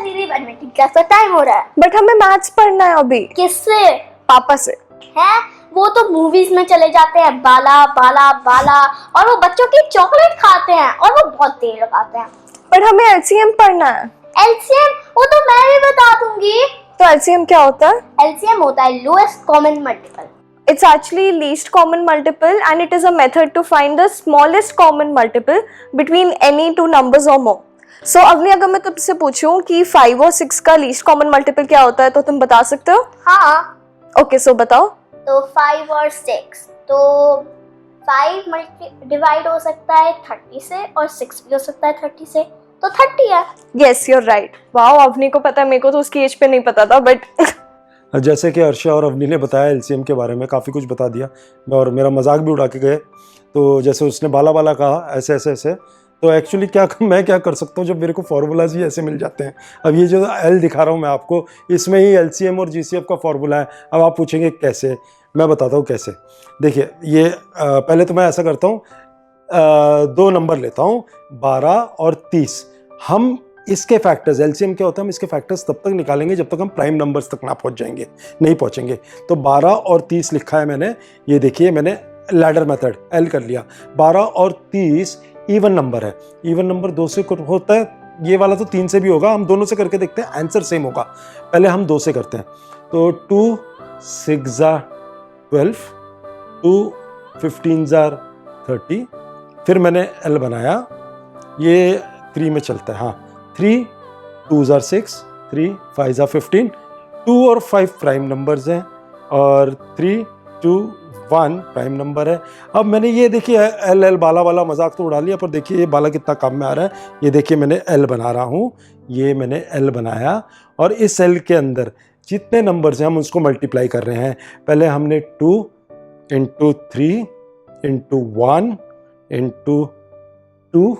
दीदी badminton class का time हो रहा है। बट हमें मैथ्स पढ़ना है अभी। किससे? पापा से। है वो तो मूवीज में चले जाते हैं, बाला बाला बाला, और वो बच्चों की चॉकलेट खाते हैं और वो बहुत तेल लगाते हैं। पर हमें एलसीएम पढ़ना है। एलसीएम वो तो मैं भी बता दूंगी। तो एलसीएम क्या होता है? एलसीएम होता है lowest common multiple. It's actually least common multiple and it is a method to find the smallest common multiple between any two numbers or more. So Avni, अगर मैं तुमसे पूछूं कि 5 और 6 का least common multiple क्या होता है तो तुम बता सकते हो? हाँ। Okay, so बताओ। तो 5 और 6, तो 5 डिवाइड हो सकता है 30 से और 6 भी हो सकता है 30 से, तो 30 है। Yes, you're right. Wow, Avani को पता है, मेरे को तो उसकी एज पे नहीं पता था, बट जैसे कि अर्षा और अवनी ने बताया एलसीएम के बारे में, काफ़ी कुछ बता दिया और मेरा मजाक भी उड़ा के गए। तो जैसे उसने बाला बाला कहा ऐसे ऐसे ऐसे, तो एक्चुअली मैं क्या कर सकता हूँ जब मेरे को फार्मूलाज ही ऐसे मिल जाते हैं। अब ये जो एल दिखा रहा हूँ मैं आपको, इसमें ही एलसीएम और जीसीएफ का फार्मूला है। अब आप पूछेंगे कैसे, मैं बताता हूँ कैसे। देखिए ये पहले तो मैं ऐसा करता हूँ, 2 नंबर लेता हूँ 12 और 30। हम इसके फैक्टर्स, एलसीएम क्या होता है, हम इसके फैक्टर्स तब तक निकालेंगे जब तक हम प्राइम नंबर्स तक ना पहुंच जाएंगे, नहीं पहुंचेंगे। तो 12 और 30 लिखा है मैंने, ये देखिए मैंने लैडर मेथड एल कर लिया। 12 और 30 इवन नंबर है। इवन नंबर 2 से होता है, ये वाला तो 3 से भी होगा। हम दोनों से करके देखते हैं, आंसर सेम होगा। पहले हम 2 से करते हैं, तो 2 6 12, 2 15 30। फिर मैंने एल बनाया, ये 3 में चलता है। हाँ, 3 2 6, 3 5 15। 2 और 5 प्राइम नंबर्स हैं और 3 2 1 प्राइम नंबर है। अब मैंने ये देखिए एल एल बाला वाला मजाक तो उड़ा लिया, पर देखिए ये बाला कितना काम में आ रहा है। ये देखिए मैंने एल बना रहा हूँ, ये मैंने एल बनाया और इस एल के अंदर जितने नंबर्स हैं हम उसको मल्टीप्लाई कर रहे हैं। पहले हमने 2 × 3 × 1 × 2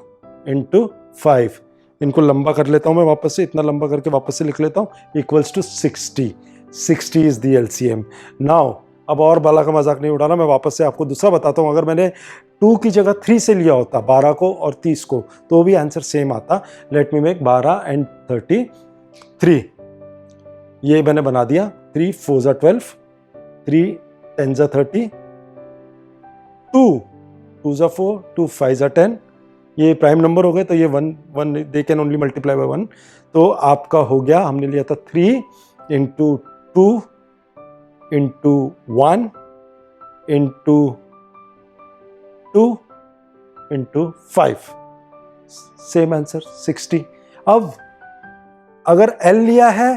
× 5। इनको लंबा कर लेता हूँ मैं वापस से, इतना लंबा करके वापस से लिख लेता हूँ, equals to 60। 60 is the LCM. Now अब और बाला का मजाक नहीं उड़ाना, मैं वापस से आपको दूसरा बताता हूँ। अगर मैंने 2 की जगह 3 से लिया होता, 12 को और 30 को, तो भी आंसर सेम आता। Let me make 12 and 33। ये मैंने बना दिया। 3 4 12, 3 10 30, 2 2 4, 2 5 10। ये प्राइम नंबर हो गए, तो ये 1 they can only multiply by 1। तो आपका हो गया, हमने लिया था 3 × 2 × 1 × 2 × 5। Same answer 60। अब अगर एल लिया है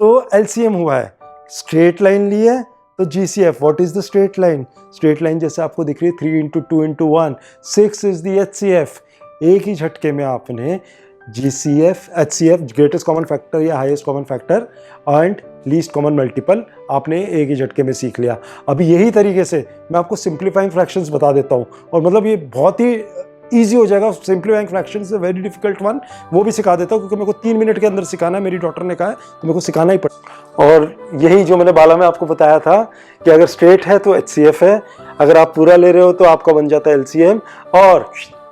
तो एलसीएम हुआ है, स्ट्रेट लाइन ली है तो GCF. What is the straight line? Straight line जैसे आपको दिख रही है 3 × 2 × 1, 6 इज द एचसीएफ। एक ही झटके में आपने GCF, HCF, greatest common factor या highest common factor, and least common multiple आपने एक ही झटके में सीख लिया। अभी यही तरीके से मैं आपको सिंप्लीफाइंग फ्रैक्शंस बता देता हूँ, और मतलब ये बहुत ही ईजी हो जाएगा। Simplifying fractions is a very difficult one, वो भी सिखा देता हूँ क्योंकि मेरे को 3 मिनट के अंदर सिखाना है। मेरी डॉटर ने कहा है तो मेरे को सिखाना ही पड़ा। और यही जो मैंने बाला में आपको बताया था कि अगर स्ट्रेट है तो एचसीएफ है, अगर आप पूरा ले रहे हो तो आपका बन जाता है एलसीएम। और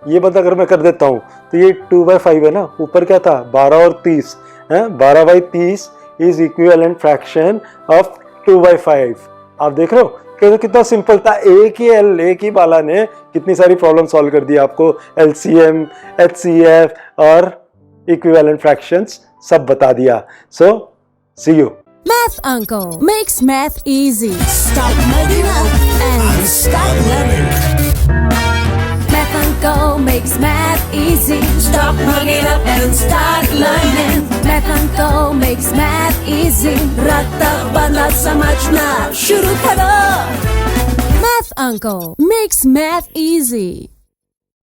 ये बता अगर मैं कर देता हूँ तो ये 2/5 है ना, ऊपर क्या था 12 और 30 है। 12/30 इज इक्विवेलेंट फ्रैक्शन ऑफ 2/5। आप देख रहे हो कि कितना सिंपल था। एक ही बाला ने कितनी सारी प्रॉब्लम सॉल्व कर दी आपको। एलसीएम, एचसीएफ और इक्विवेलेंट फ्रैक्शंस सब बता दिया। सो सी you. Math Uncle makes math easy. Stop mugging up and stop learning. Math Uncle makes math easy. Stop mugging up and start learning. Math Uncle makes math easy. रट्टा बना समझना शुरू करो. Math Uncle makes math easy.